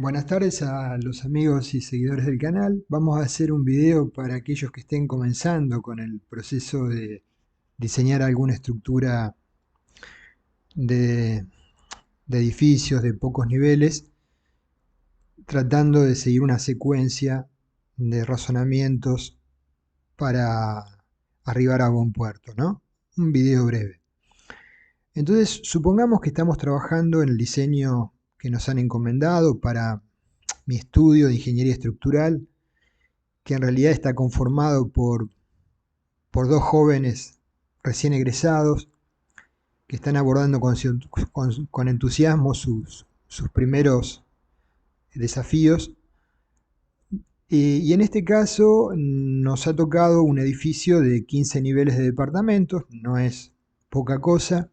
Buenas tardes a los amigos y seguidores del canal. Vamos a hacer un video para aquellos que estén comenzando con el proceso de diseñar alguna estructura de, de edificios de pocos niveles, tratando de seguir una secuencia de razonamientos para arribar a buen puerto, ¿no? Un video breve. Entonces, supongamos que estamos trabajando en el diseño que nos han encomendado para mi estudio de ingeniería estructural, que en realidad está conformado por dos jóvenes recién egresados que están abordando con entusiasmo sus primeros desafíos. Y en este caso nos ha tocado un edificio de 15 niveles de departamentos, no es poca cosa,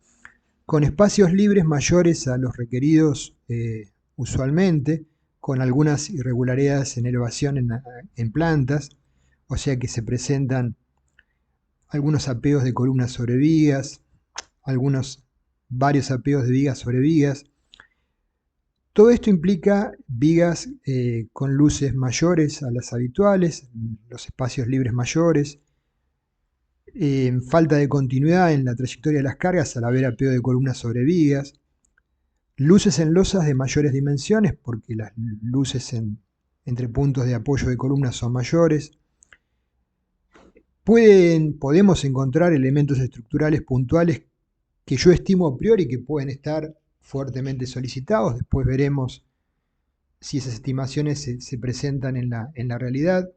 con espacios libres mayores a los requeridos usualmente, con algunas irregularidades en elevación en plantas, o sea que se presentan algunos apeos de columnas sobre vigas, varios apeos de vigas sobre vigas. Todo esto implica vigas con luces mayores a las habituales, los espacios libres mayores, falta de continuidad en la trayectoria de las cargas al haber apeo de columnas sobre vigas, luces en losas de mayores dimensiones porque las luces entre puntos de apoyo de columnas son mayores. Podemos encontrar elementos estructurales puntuales que yo estimo a priori que pueden estar fuertemente solicitados. Después veremos si esas estimaciones se presentan en la realidad.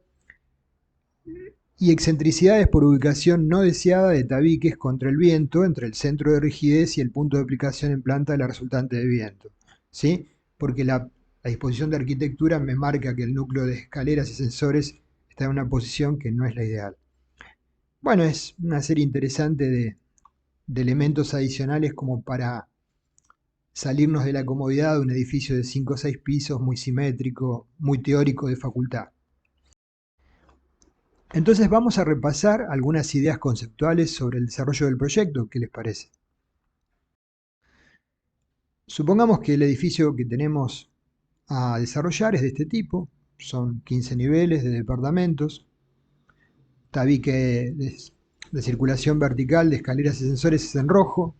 Y excentricidades por ubicación no deseada de tabiques contra el viento entre el centro de rigidez y el punto de aplicación en planta de la resultante de viento, ¿sí? Porque la disposición de arquitectura me marca que el núcleo de escaleras y sensores está en una posición que no es la ideal. Bueno, es una serie interesante de elementos adicionales como para salirnos de la comodidad de un edificio de 5 o 6 pisos, muy simétrico, muy teórico de facultad. Entonces vamos a repasar algunas ideas conceptuales sobre el desarrollo del proyecto. ¿Qué les parece? Supongamos que el edificio que tenemos a desarrollar es de este tipo. Son 15 niveles de departamentos, tabique de circulación vertical de escaleras y sensores es en rojo,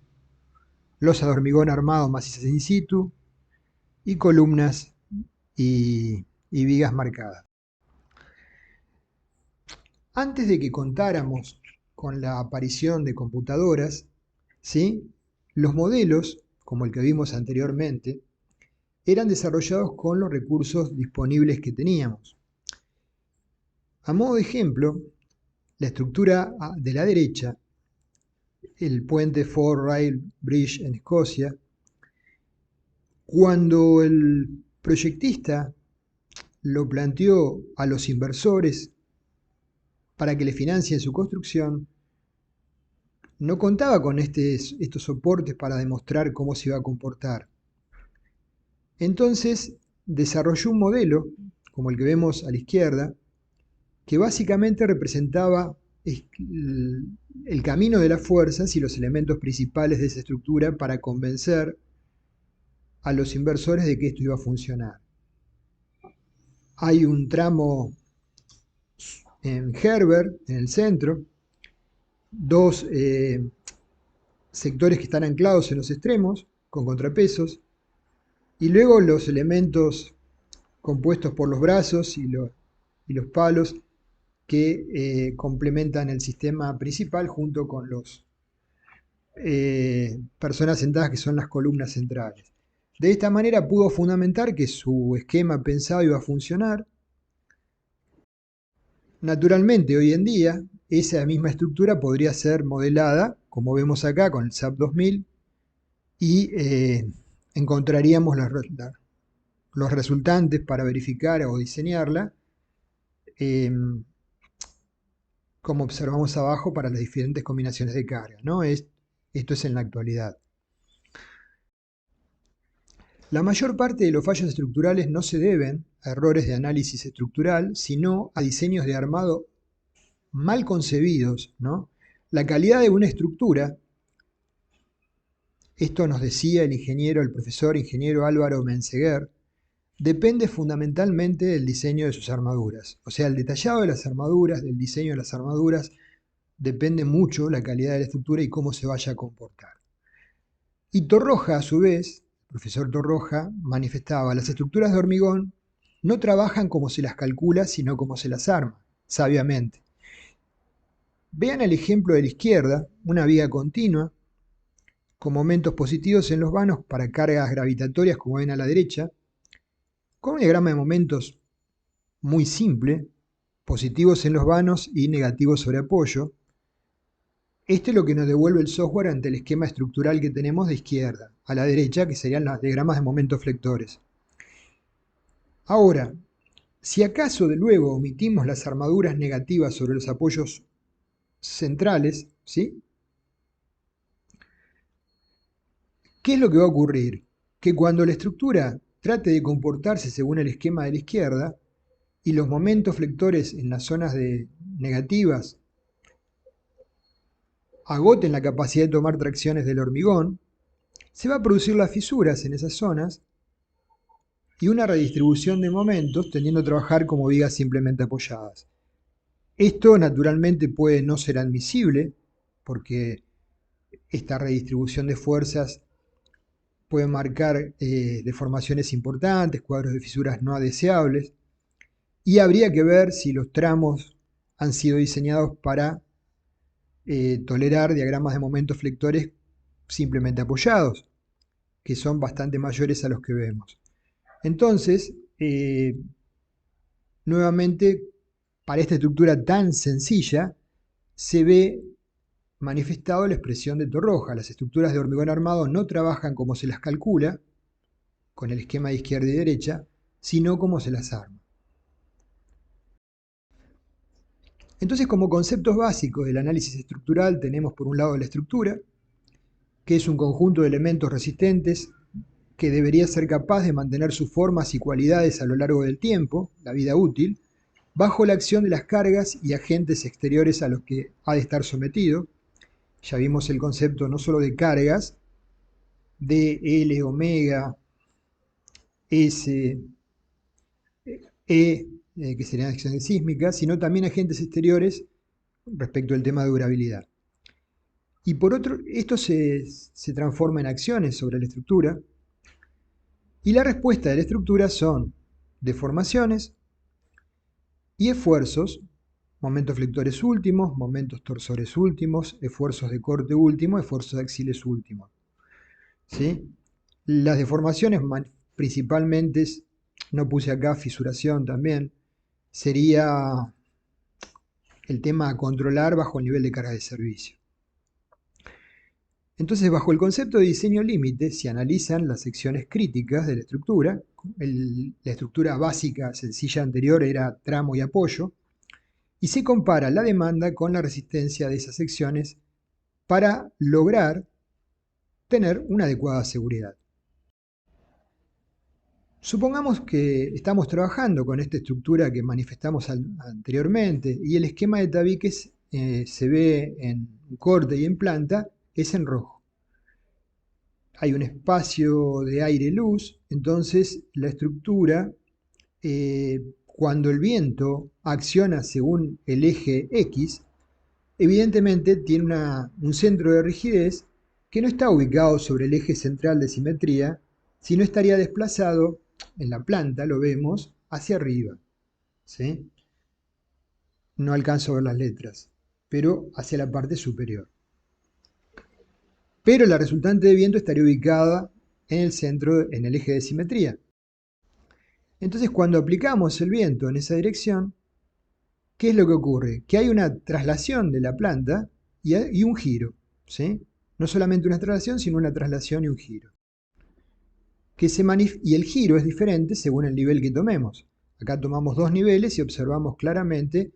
losa de hormigón armado macizas in situ y columnas y vigas marcadas. Antes de que contáramos con la aparición de computadoras, ¿sí? Los modelos, como el que vimos anteriormente, eran desarrollados con los recursos disponibles que teníamos. A modo de ejemplo, la estructura de la derecha, el puente Four Rail Bridge en Escocia, cuando el proyectista lo planteó a los inversores para que le financien su construcción, no contaba con estos soportes para demostrar cómo se iba a comportar. Entonces desarrolló un modelo, como el que vemos a la izquierda, que básicamente representaba el camino de las fuerzas y los elementos principales de esa estructura para convencer a los inversores de que esto iba a funcionar. Hay un tramo en Herbert, en el centro, dos sectores que están anclados en los extremos, con contrapesos, y luego los elementos compuestos por los brazos y los palos que complementan el sistema principal junto con los personas sentadas que son las columnas centrales. De esta manera pudo fundamentar que su esquema pensado iba a funcionar. Naturalmente, hoy en día, esa misma estructura podría ser modelada, como vemos acá con el SAP 2000, y encontraríamos los resultantes para verificar o diseñarla, como observamos abajo, para las diferentes combinaciones de carga, ¿no? Esto es en la actualidad. La mayor parte de los fallos estructurales no se deben a errores de análisis estructural, sino a diseños de armado mal concebidos, ¿no? La calidad de una estructura, esto nos decía el profesor ingeniero Álvaro Menseguer, depende fundamentalmente del diseño de sus armaduras. O sea, el detallado de las armaduras, del diseño de las armaduras, depende mucho la calidad de la estructura y cómo se vaya a comportar. Y Torroja, a su vez, el profesor Torroja, manifestaba: las estructuras de hormigón no trabajan como se las calcula, sino como se las arma, sabiamente. Vean el ejemplo de la izquierda, una viga continua, con momentos positivos en los vanos para cargas gravitatorias, como ven a la derecha, con un diagrama de momentos muy simple, positivos en los vanos y negativos sobre apoyo. Esto es lo que nos devuelve el software ante el esquema estructural que tenemos de izquierda a la derecha, que serían los diagramas de momentos flectores. Ahora, si acaso de luego omitimos las armaduras negativas sobre los apoyos centrales, ¿sí? ¿Qué es lo que va a ocurrir? Que cuando la estructura trate de comportarse según el esquema de la izquierda y los momentos flectores en las zonas negativas agoten la capacidad de tomar tracciones del hormigón, se va a producir las fisuras en esas zonas y una redistribución de momentos tendiendo a trabajar como vigas simplemente apoyadas. Esto naturalmente puede no ser admisible porque esta redistribución de fuerzas puede marcar deformaciones importantes, cuadros de fisuras no deseables, y habría que ver si los tramos han sido diseñados para tolerar diagramas de momentos flectores simplemente apoyados, que son bastante mayores a los que vemos. Entonces, nuevamente, para esta estructura tan sencilla, se ve manifestado la expresión de Torroja. Las estructuras de hormigón armado no trabajan como se las calcula, con el esquema de izquierda y derecha, sino como se las arma. Entonces, como conceptos básicos del análisis estructural, tenemos por un lado la estructura, que es un conjunto de elementos resistentes que debería ser capaz de mantener sus formas y cualidades a lo largo del tiempo, la vida útil, bajo la acción de las cargas y agentes exteriores a los que ha de estar sometido. Ya vimos el concepto no solo de cargas, de L, omega, S, que serían acciones sísmicas, sino también agentes exteriores respecto al tema de durabilidad. Y por otro, esto se transforma en acciones sobre la estructura, y la respuesta de la estructura son deformaciones y esfuerzos, momentos flectores últimos, momentos torsores últimos, esfuerzos de corte último, esfuerzos de axiles últimos. ¿Sí? Las deformaciones principalmente, no puse acá fisuración también, sería el tema a controlar bajo el nivel de carga de servicio. Entonces, bajo el concepto de diseño límite, se analizan las secciones críticas de la estructura. La estructura básica sencilla anterior era tramo y apoyo, y se compara la demanda con la resistencia de esas secciones para lograr tener una adecuada seguridad. Supongamos que estamos trabajando con esta estructura que manifestamos anteriormente y el esquema de tabiques se ve en corte y en planta, es en rojo. Hay un espacio de aire-luz, entonces la estructura, cuando el viento acciona según el eje X, evidentemente tiene un centro de rigidez que no está ubicado sobre el eje central de simetría, sino estaría desplazado en la planta, lo vemos, hacia arriba. ¿Sí? No alcanzo a ver las letras, pero hacia la parte superior. Pero la resultante de viento estaría ubicada en el centro, en el eje de simetría. Entonces, cuando aplicamos el viento en esa dirección, ¿qué es lo que ocurre? Que hay una traslación de la planta y un giro. ¿Sí? No solamente una traslación, sino una traslación y un giro. Y el giro es diferente según el nivel que tomemos. Acá tomamos dos niveles y observamos claramente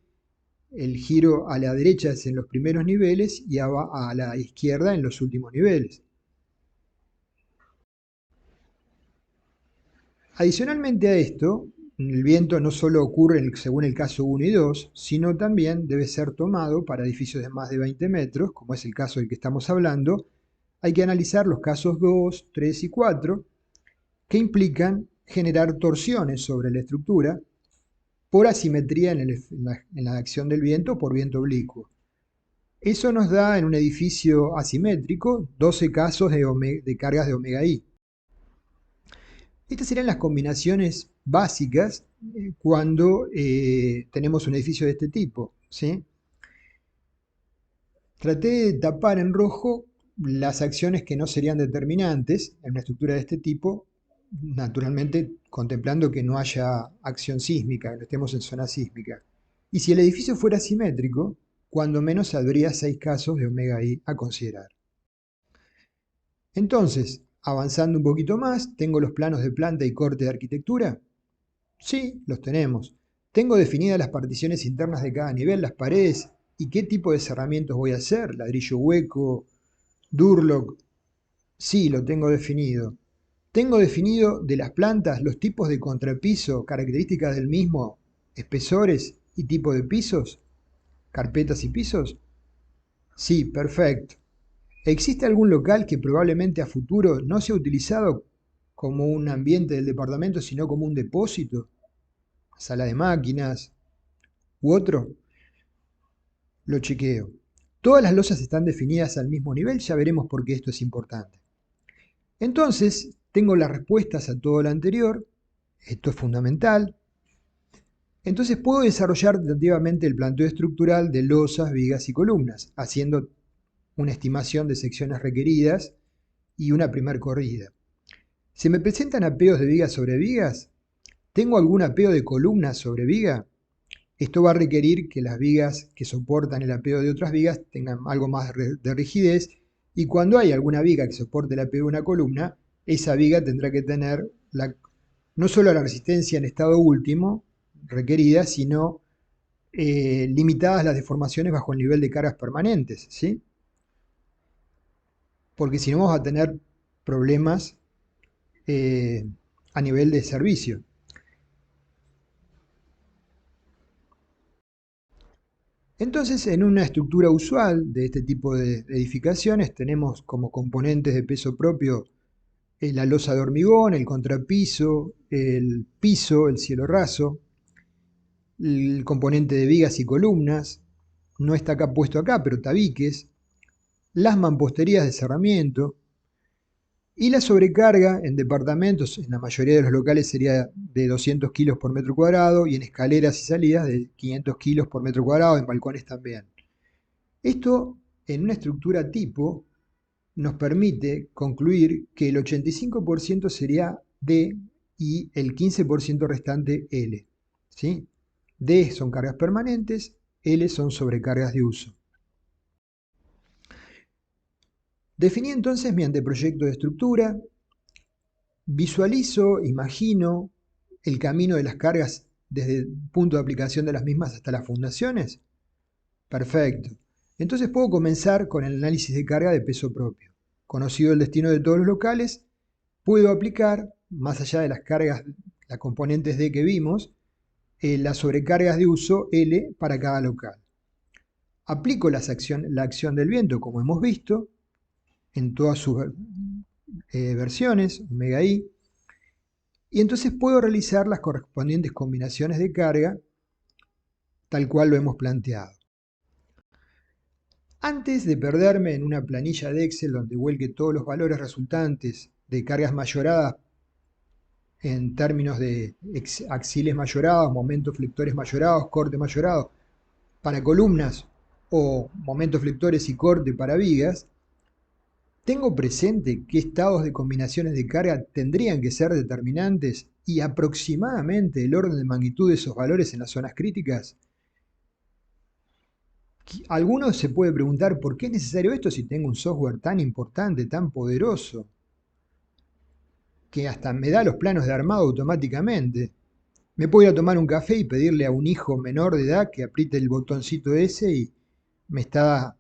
el giro a la derecha es en los primeros niveles y a la izquierda en los últimos niveles. Adicionalmente a esto, el viento no solo ocurre según el caso 1 y 2, sino también debe ser tomado para edificios de más de 20 metros, como es el caso del que estamos hablando. Hay que analizar los casos 2, 3 y 4, que implican generar torsiones sobre la estructura por asimetría en la acción del viento por viento oblicuo. Eso nos da en un edificio asimétrico 12 casos de cargas de omega I. Estas serían las combinaciones básicas cuando tenemos un edificio de este tipo, ¿sí? Traté de tapar en rojo las acciones que no serían determinantes en una estructura de este tipo, naturalmente contemplando que no haya acción sísmica, que no estemos en zona sísmica. Y si el edificio fuera simétrico, cuando menos habría 6 casos de omega I a considerar. Entonces, avanzando un poquito más, ¿tengo los planos de planta y corte de arquitectura? Sí, los tenemos. ¿Tengo definidas las particiones internas de cada nivel, las paredes? ¿Y qué tipo de cerramientos voy a hacer? ¿Ladrillo hueco? ¿Durlock? Sí, lo tengo definido. Tengo definido de las plantas los tipos de contrapiso, características del mismo, espesores y tipo de pisos, carpetas y pisos. Sí, perfecto. ¿Existe algún local que probablemente a futuro no sea utilizado como un ambiente del departamento, sino como un depósito, sala de máquinas u otro? Lo chequeo. ¿Todas las losas están definidas al mismo nivel? Ya veremos por qué esto es importante. Entonces, tengo las respuestas a todo lo anterior. Esto es fundamental. Entonces puedo desarrollar tentativamente el planteo estructural de losas, vigas y columnas, haciendo una estimación de secciones requeridas y una primer corrida. ¿Se me presentan apeos de vigas sobre vigas? ¿Tengo algún apeo de columnas sobre viga? Esto va a requerir que las vigas que soportan el apeo de otras vigas tengan algo más de rigidez, y cuando hay alguna viga que soporte el apeo de una columna, esa viga tendrá que tener no solo la resistencia en estado último requerida, sino limitadas las deformaciones bajo el nivel de cargas permanentes, ¿sí? Porque si no vamos a tener problemas a nivel de servicio. Entonces, en una estructura usual de este tipo de edificaciones tenemos como componentes de peso propio la losa de hormigón, el contrapiso, el piso, el cielo raso, el componente de vigas y columnas, no está acá puesto acá, pero tabiques, las mamposterías de cerramiento y la sobrecarga en departamentos, en la mayoría de los locales sería de 200 kilos por metro cuadrado y en escaleras y salidas de 500 kilos por metro cuadrado, en balcones también. Esto en una estructura tipo nos permite concluir que el 85% sería D y el 15% restante L, ¿sí? D son cargas permanentes, L son sobrecargas de uso. Definí entonces mi anteproyecto de estructura, visualizo, imagino el camino de las cargas desde el punto de aplicación de las mismas hasta las fundaciones. Perfecto. Entonces puedo comenzar con el análisis de carga de peso propio. Conocido el destino de todos los locales, puedo aplicar, más allá de las cargas, las componentes D que vimos, las sobrecargas de uso L para cada local. Aplico la acción del viento, como hemos visto, en todas sus versiones, omega I, y entonces puedo realizar las correspondientes combinaciones de carga, tal cual lo hemos planteado. Antes de perderme en una planilla de Excel donde vuelque todos los valores resultantes de cargas mayoradas en términos de axiles mayorados, momentos flectores mayorados, corte mayorado para columnas o momentos flectores y corte para vigas, tengo presente qué estados de combinaciones de carga tendrían que ser determinantes y aproximadamente el orden de magnitud de esos valores en las zonas críticas. Algunos se puede preguntar por qué es necesario esto si tengo un software tan importante, tan poderoso, que hasta me da los planos de armado automáticamente. Me puedo ir a tomar un café y pedirle a un hijo menor de edad que apriete el botoncito ese y me está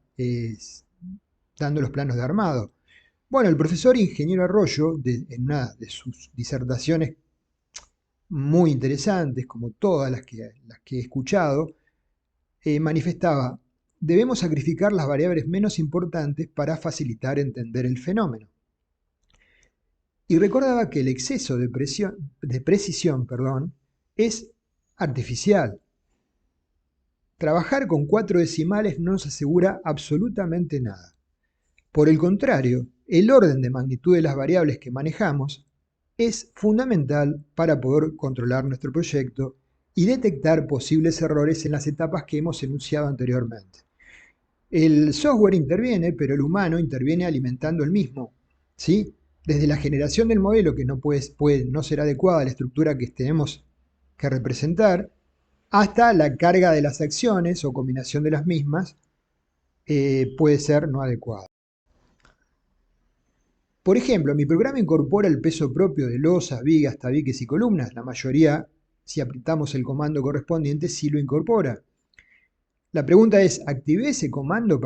dando los planos de armado. Bueno, el profesor Ingeniero Arroyo, en una de sus disertaciones muy interesantes, como todas las que he escuchado, manifestaba: debemos sacrificar las variables menos importantes para facilitar entender el fenómeno. y recordaba que el exceso de precisión, es artificial. Trabajar con 4 decimales no nos asegura absolutamente nada. Por el contrario, el orden de magnitud de las variables que manejamos es fundamental para poder controlar nuestro proyecto y detectar posibles errores en las etapas que hemos enunciado anteriormente. El software interviene, pero el humano interviene alimentando el mismo, ¿sí? Desde la generación del modelo, que no puede no ser adecuada a la estructura que tenemos que representar, hasta la carga de las acciones o combinación de las mismas, puede ser no adecuada. Por ejemplo, mi programa incorpora el peso propio de losas, vigas, tabiques y columnas. La mayoría, si apretamos el comando correspondiente, sí lo incorpora. La pregunta es, ¿activé ese comando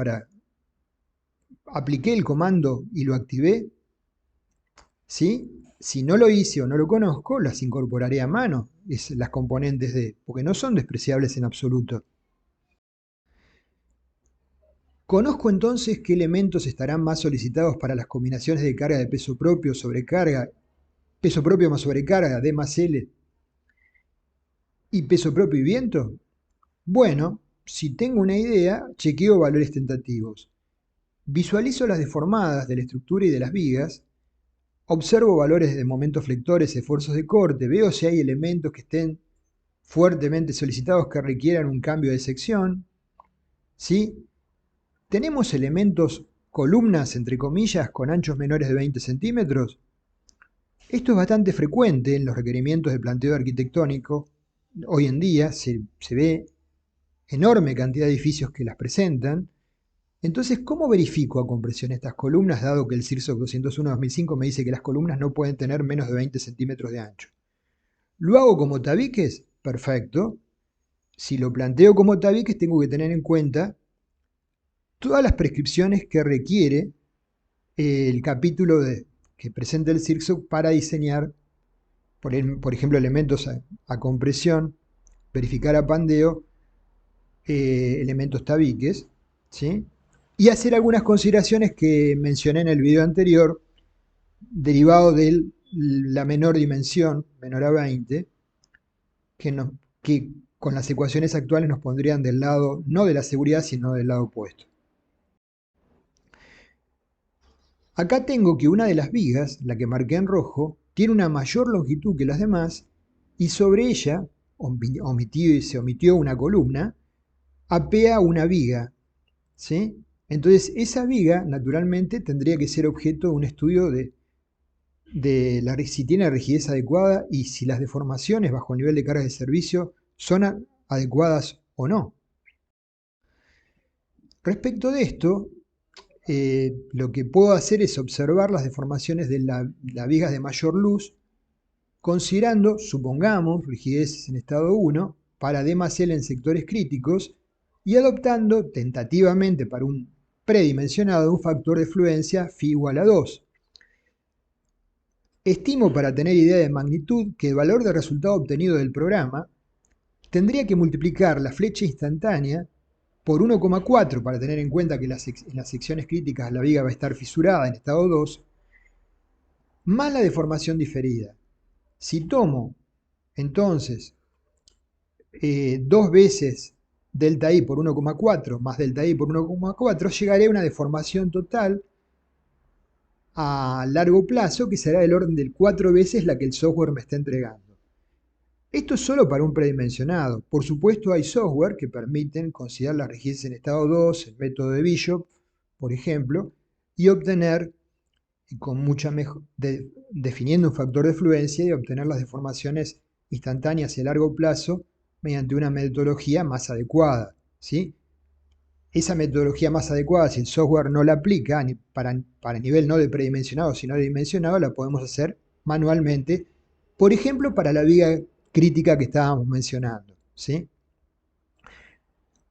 apliqué el comando y lo activé? ¿Sí? Si no lo hice o no lo conozco, las incorporaré a mano, las componentes porque no son despreciables en absoluto. Conozco entonces qué elementos estarán más solicitados para las combinaciones de carga de peso propio, sobrecarga, peso propio más sobrecarga, D más L, y peso propio y viento. Bueno, si tengo una idea, chequeo valores tentativos. Visualizo las deformadas de la estructura y de las vigas. Observo valores de momentos flectores, esfuerzos de corte, veo si hay elementos que estén fuertemente solicitados que requieran un cambio de sección. ¿Sí? ¿Tenemos elementos, columnas, entre comillas, con anchos menores de 20 centímetros? Esto es bastante frecuente en los requerimientos de planteo arquitectónico. Hoy en día se ve enorme cantidad de edificios que las presentan. Entonces, ¿cómo verifico a compresión estas columnas, dado que el CIRSOC 201-2005 me dice que las columnas no pueden tener menos de 20 centímetros de ancho? ¿Lo hago como tabiques? Perfecto. Si lo planteo como tabiques, tengo que tener en cuenta todas las prescripciones que requiere el capítulo que presenta el CIRSOC para diseñar, por ejemplo, elementos a compresión, verificar a pandeo, elementos tabiques, ¿sí? Y hacer algunas consideraciones que mencioné en el video anterior, derivado de la menor dimensión, menor a 20, que con las ecuaciones actuales nos pondrían del lado, no de la seguridad, sino del lado opuesto. Acá tengo que una de las vigas, la que marqué en rojo, tiene una mayor longitud que las demás y sobre ella se omitió una columna, apea una viga, ¿sí? Entonces esa viga naturalmente tendría que ser objeto de un estudio de si tiene rigidez adecuada y si las deformaciones bajo el nivel de carga de servicio son adecuadas o no. Respecto de esto, lo que puedo hacer es observar las deformaciones de las vigas de mayor luz, considerando, supongamos, rigidez en estado 1 para D más L en sectores críticos y adoptando tentativamente para un predimensionado un factor de fluencia φ igual a 2. Estimo, para tener idea de magnitud, que el valor de resultado obtenido del programa tendría que multiplicar la flecha instantánea por 1,4 para tener en cuenta que en las secciones críticas la viga va a estar fisurada en estado 2, más la deformación diferida. Si tomo entonces 2 veces delta I por 1,4 más delta I por 1,4, llegaré a una deformación total a largo plazo que será del orden de 4 veces la que el software me está entregando. Esto es solo para un predimensionado. Por supuesto hay software que permiten considerar la rigidez en estado 2, el método de Bishop, por ejemplo, y obtener, con mucha definiendo un factor de fluencia y obtener las deformaciones instantáneas y a largo plazo mediante una metodología más adecuada, ¿sí? Esa metodología más adecuada, si el software no la aplica para nivel no de predimensionado, sino de dimensionado, la podemos hacer manualmente, por ejemplo, para la viga crítica que estábamos mencionando, ¿sí?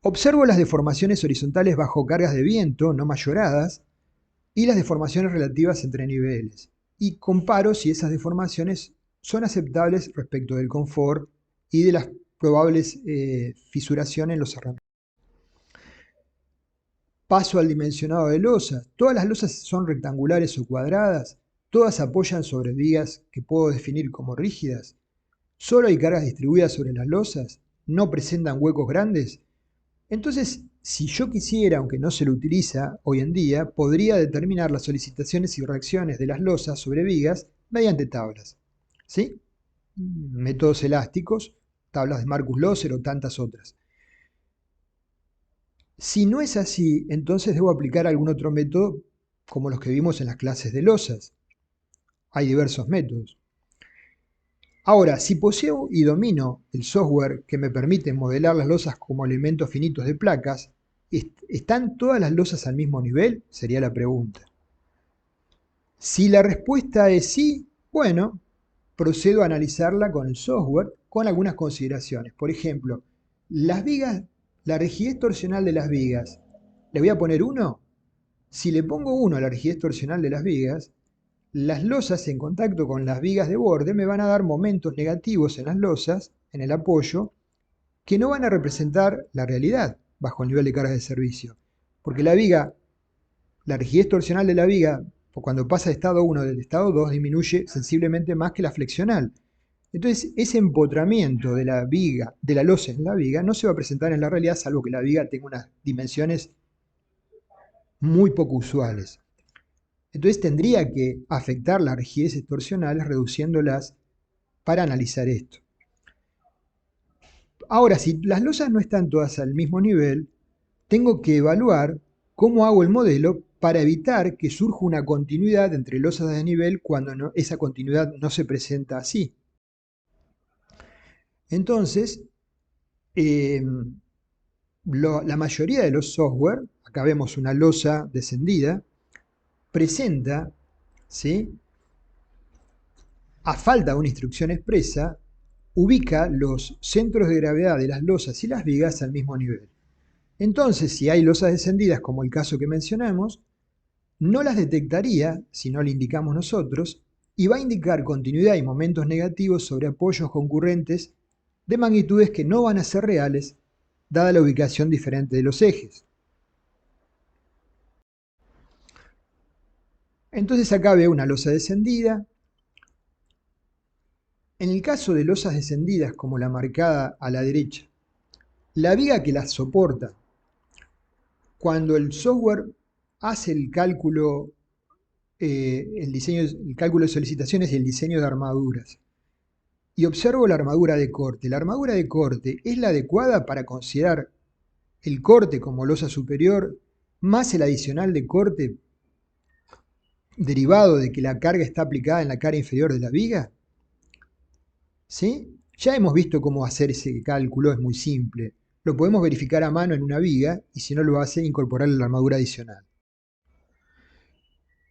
Observo las deformaciones horizontales bajo cargas de viento no mayoradas y las deformaciones relativas entre niveles, y comparo si esas deformaciones son aceptables respecto del confort y de las probables fisuraciones en los cerramientos. Paso al dimensionado de losas. ¿Todas las losas son rectangulares o cuadradas? todas apoyan sobre vigas que puedo definir como rígidas, solo hay cargas distribuidas sobre las losas, no presentan huecos grandes. Entonces, si yo quisiera, aunque no se lo utiliza hoy en día, podría determinar las solicitaciones y reacciones de las losas sobre vigas mediante tablas. ¿Sí? Métodos elásticos, tablas de Marcus-Loser o tantas otras. Si no es así, entonces debo aplicar algún otro método como los que vimos en las clases de losas. Hay diversos métodos. Ahora, si poseo y domino el software que me permite modelar las losas como elementos finitos de placas, ¿están todas las losas al mismo nivel? Sería la pregunta. Si la respuesta es sí, bueno, procedo a analizarla con el software con algunas consideraciones. Por ejemplo, las vigas, la rigidez torsional de las vigas, ¿le voy a poner 1? Si le pongo 1 a la rigidez torsional de las vigas, las losas en contacto con las vigas de borde me van a dar momentos negativos en las losas, en el apoyo, que no van a representar la realidad bajo el nivel de carga de servicio. Porque la viga, la rigidez torsional de la viga, cuando pasa de estado 1 del estado 2, disminuye sensiblemente más que la flexional. Entonces, ese empotramiento de la viga, de la losa en la viga, no se va a presentar en la realidad, salvo que la viga tenga unas dimensiones muy poco usuales. Entonces tendría que afectar las rigideces torsionales reduciéndolas para analizar esto. Ahora, si las losas no están todas al mismo nivel, tengo que evaluar cómo hago el modelo para evitar que surja una continuidad entre losas de nivel cuando esa continuidad no se presenta así. Entonces, la mayoría de los software, acá vemos una losa descendida, presenta, ¿sí?, a falta de una instrucción expresa, ubica los centros de gravedad de las losas y las vigas al mismo nivel. Entonces, si hay losas descendidas, como el caso que mencionamos, no las detectaría si no le indicamos nosotros, y va a indicar continuidad y momentos negativos sobre apoyos concurrentes de magnitudes que no van a ser reales, dada la ubicación diferente de los ejes. Entonces acá veo una losa descendida. En el caso de losas descendidas como la marcada a la derecha, la viga que las soporta, cuando el software hace el cálculo, el cálculo de solicitaciones y el diseño de armaduras, y observo la armadura de corte. La armadura de corte es la adecuada para considerar el corte como losa superior, más el adicional de corte derivado de que la carga está aplicada en la cara inferior de la viga. ¿Sí? Ya hemos visto cómo hacer ese cálculo, es muy simple. Lo podemos verificar a mano en una viga y si no lo hace, incorporarle la armadura adicional.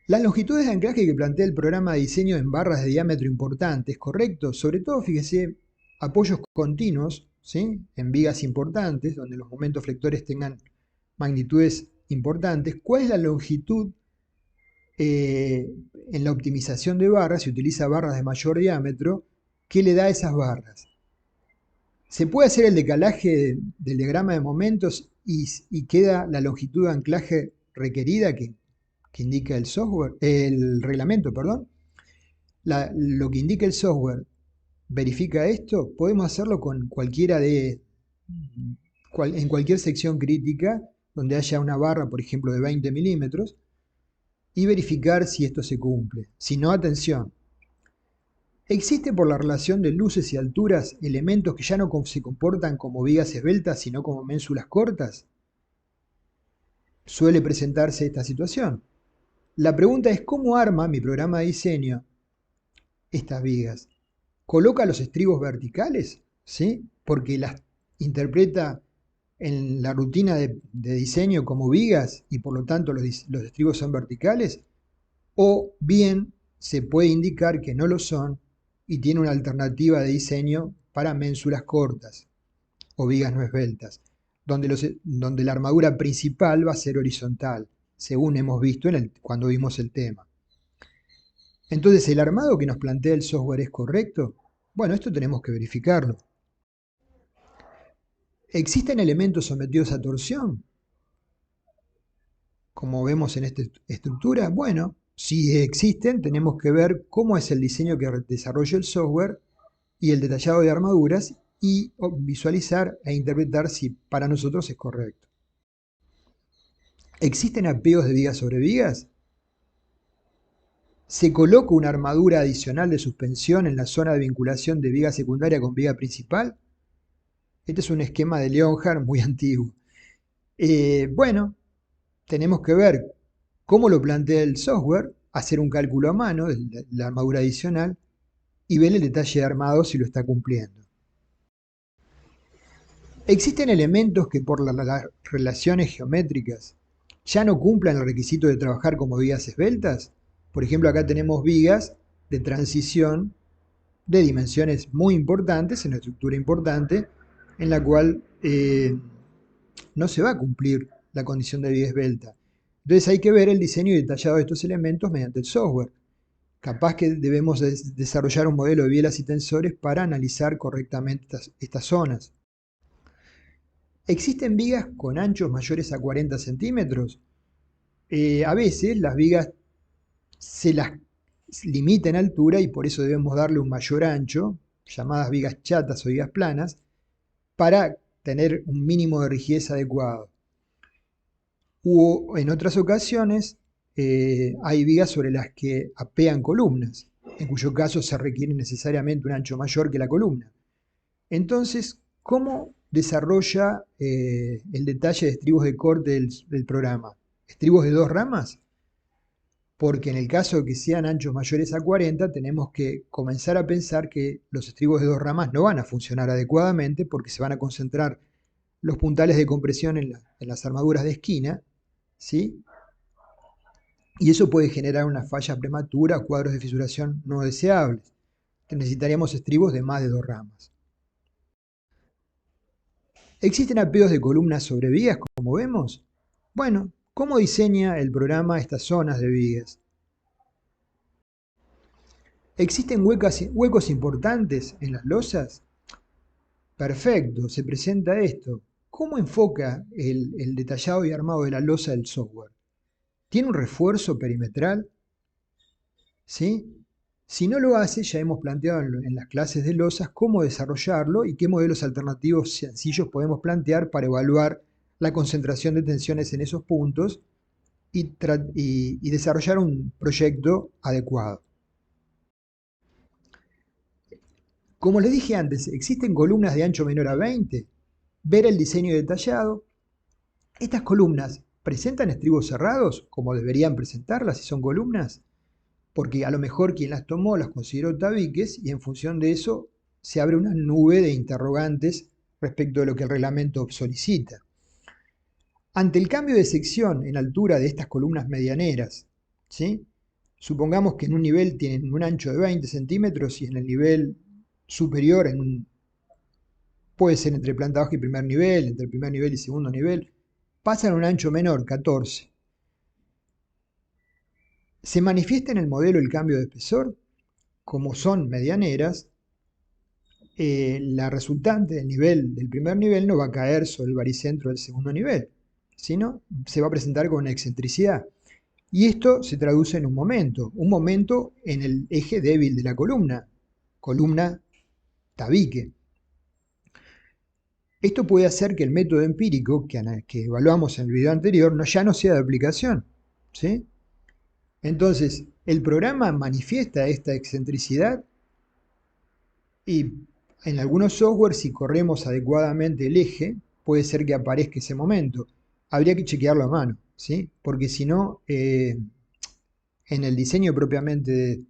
Las longitudes de anclaje que plantea el programa de diseño en barras de diámetro importantes, ¿correcto? Sobre todo, fíjese, apoyos continuos, ¿sí?, en vigas importantes, donde los momentos flectores tengan magnitudes importantes. ¿Cuál es la longitud en la optimización de barras? Se utiliza barras de mayor diámetro. ¿Qué le da a esas barras? Se puede hacer el decalaje del diagrama de momentos y queda la longitud de anclaje requerida que indica el software, el reglamento, perdón. Lo que indica el software verifica esto. Podemos hacerlo con en cualquier sección crítica donde haya una barra, por ejemplo, de 20 milímetros, y verificar si esto se cumple. Si no, atención. ¿Existe por la relación de luces y alturas elementos que ya no se comportan como vigas esbeltas, sino como ménsulas cortas? Suele presentarse esta situación. La pregunta es, ¿cómo arma mi programa de diseño estas vigas? ¿Coloca los estribos verticales? ¿Sí? Porque las interpreta en la rutina de diseño como vigas y por lo tanto los estribos son verticales. O bien se puede indicar que no lo son y tiene una alternativa de diseño para ménsulas cortas o vigas no esbeltas, donde la armadura principal va a ser horizontal, según hemos visto cuando vimos el tema. Entonces, ¿el armado que nos plantea el software es correcto? Bueno, esto tenemos que verificarlo. ¿Existen elementos sometidos a torsión, como vemos en esta estructura? Bueno, Si existen, tenemos que ver cómo es el diseño que desarrolla el software y el detallado de armaduras y visualizar e interpretar si para nosotros es correcto. ¿Existen apegos de vigas sobre vigas? ¿Se coloca una armadura adicional de suspensión en la zona de vinculación de viga secundaria con viga principal? Este es un esquema de Leonhardt muy antiguo. Bueno, tenemos que ver cómo lo plantea el software, hacer un cálculo a mano de la armadura adicional y ver el detalle de armado si lo está cumpliendo. ¿Existen elementos que por las relaciones geométricas ya no cumplan el requisito de trabajar como vigas esbeltas? Por ejemplo, acá tenemos vigas de transición de dimensiones muy importantes, en una estructura importante, en la cual no se va a cumplir la condición de viga esbelta. Entonces hay que ver el diseño y detallado de estos elementos mediante el software. Capaz que debemos desarrollar un modelo de bielas y tensores para analizar correctamente estas zonas. ¿Existen vigas con anchos mayores a 40 centímetros? A veces las vigas se las limita en altura y por eso debemos darle un mayor ancho, llamadas vigas chatas o vigas planas, para tener un mínimo de rigidez adecuado. O en otras ocasiones hay vigas sobre las que apean columnas, en cuyo caso se requiere necesariamente un ancho mayor que la columna. Entonces, ¿cómo desarrolla el detalle de estribos de corte del programa? ¿Estribos de 2 ramas? Porque en el caso de que sean anchos mayores a 40, tenemos que comenzar a pensar que los estribos de 2 ramas no van a funcionar adecuadamente porque se van a concentrar los puntales de compresión en las armaduras de esquina, ¿sí? Y eso puede generar una falla prematura o cuadros de fisuración no deseables. Necesitaríamos estribos de más de 2 ramas. ¿Existen apegos de columnas sobre vigas, como vemos? Bueno, ¿cómo diseña el programa estas zonas de vigas? ¿Existen huecos importantes en las losas? Perfecto, se presenta esto. ¿Cómo enfoca el detallado y armado de la losa del software? ¿Tiene un refuerzo perimetral? ¿Sí? Si no lo hace, ya hemos planteado en las clases de losas cómo desarrollarlo y qué modelos alternativos sencillos podemos plantear para evaluar la concentración de tensiones en esos puntos y desarrollar un proyecto adecuado. Como les dije antes, existen columnas de ancho menor a 20. Ver el diseño detallado. Estas columnas presentan estribos cerrados, como deberían presentarlas si son columnas, porque a lo mejor quien las tomó las consideró tabiques y en función de eso se abre una nube de interrogantes respecto de lo que el reglamento solicita. Ante el cambio de sección en altura de estas columnas medianeras, ¿sí? Supongamos que en un nivel tienen un ancho de 20 centímetros y en el nivel superior, puede ser entre planta baja y primer nivel, entre el primer nivel y segundo nivel, pasan a un ancho menor, 14. ¿Se manifiesta en el modelo el cambio de espesor? Como son medianeras, la resultante del nivel del primer nivel no va a caer sobre el baricentro del segundo nivel, sino se va a presentar con una excentricidad. Y esto se traduce en un momento en el eje débil de la columna tabique. Esto puede hacer que el método empírico que evaluamos en el video anterior ya no sea de aplicación, ¿sí? Entonces, el programa manifiesta esta excentricidad y en algunos software, si corremos adecuadamente el eje, puede ser que aparezca ese momento. Habría que chequearlo a mano, ¿sí? Porque si no, en el diseño propiamente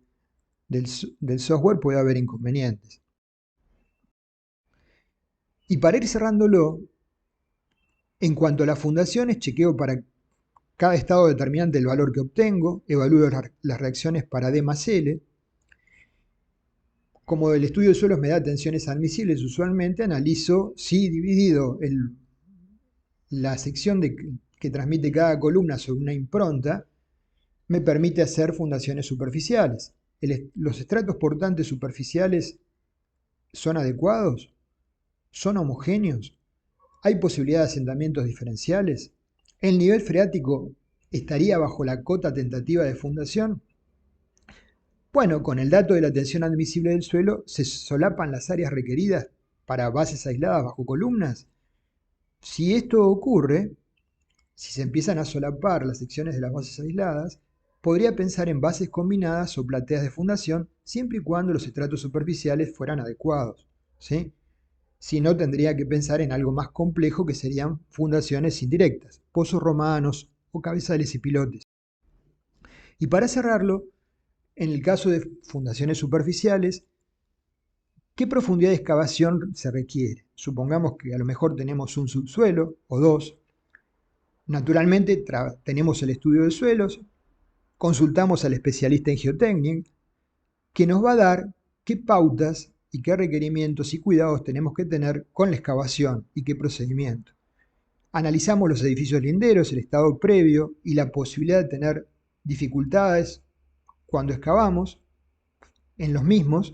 del software puede haber inconvenientes. Y para ir cerrándolo, en cuanto a las fundaciones, chequeo para cada estado determinante el valor que obtengo, evalúo las reacciones para D más L. Como el estudio de suelos me da tensiones admisibles, usualmente analizo si dividido la sección que transmite cada columna sobre una impronta, me permite hacer fundaciones superficiales. ¿Los estratos portantes superficiales son adecuados? ¿Son homogéneos? ¿Hay posibilidad de asentamientos diferenciales? ¿El nivel freático estaría bajo la cota tentativa de fundación. Bueno, con el dato de la tensión admisible del suelo, ¿se solapan las áreas requeridas para bases aisladas bajo columnas? Si esto ocurre, si se empiezan a solapar las secciones de las bases aisladas, podría pensar en bases combinadas o plateas de fundación siempre y cuando los estratos superficiales fueran adecuados, ¿sí? Si no, tendría que pensar en algo más complejo que serían fundaciones indirectas, pozos romanos o cabezales y pilotes. Y para cerrarlo, en el caso de fundaciones superficiales, ¿qué profundidad de excavación se requiere? Supongamos que a lo mejor tenemos un subsuelo o dos. Naturalmente tenemos el estudio de suelos, consultamos al especialista en geotecnia, que nos va a dar qué pautas y qué requerimientos y cuidados tenemos que tener con la excavación y qué procedimiento. Analizamos los edificios linderos, el estado previo y la posibilidad de tener dificultades cuando excavamos en los mismos,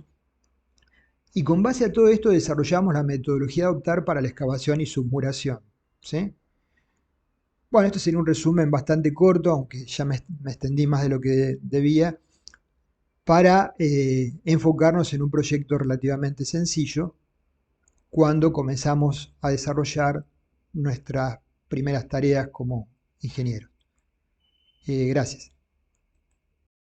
y con base a todo esto desarrollamos la metodología a adoptar para la excavación y submuración, ¿sí? Bueno, esto sería un resumen bastante corto, aunque ya me extendí más de lo que debía, para enfocarnos en un proyecto relativamente sencillo cuando comenzamos a desarrollar nuestras primeras tareas como ingenieros. Gracias.